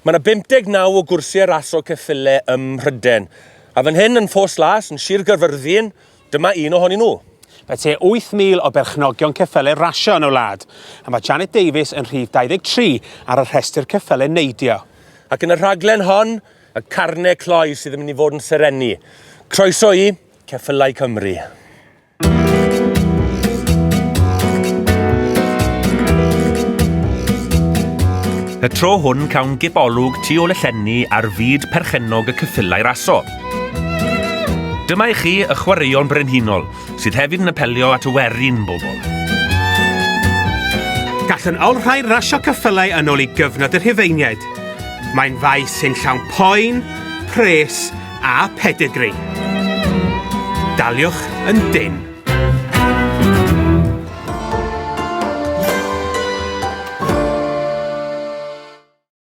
Mae yna 59 o gwrsiau raso ceffylau ym Mhryden. A fan hyn yn Ffos Las, yn Sir Gyrfyrddin, dyma un ohonyn nhw. Fe te 8,000 o berchnogion ceffylau rasio yn y wlad, a mae Janet Davies yn rhif 23 ar y rhestr ceffylau neidio. Ac yn y rhaglen hon, y carnau cloi sydd yn mynd i fod yn serenu. Croeso i Ceffylau Cymru. Y tro hwn cawn gibolwg tu ôl y llenni ar fyd perchennog y ceffylau raso. Dyma i chi y chwaraeon brenhinol, sydd hefyd yn apelio at y werin bobl. Gallwn olrhau rasio ceffylau yn ôl i gyfnod yr Rhufeiniaid. Mae'n faes sy'n llawn poen, pres a pedigree. Daliwch yn dyn.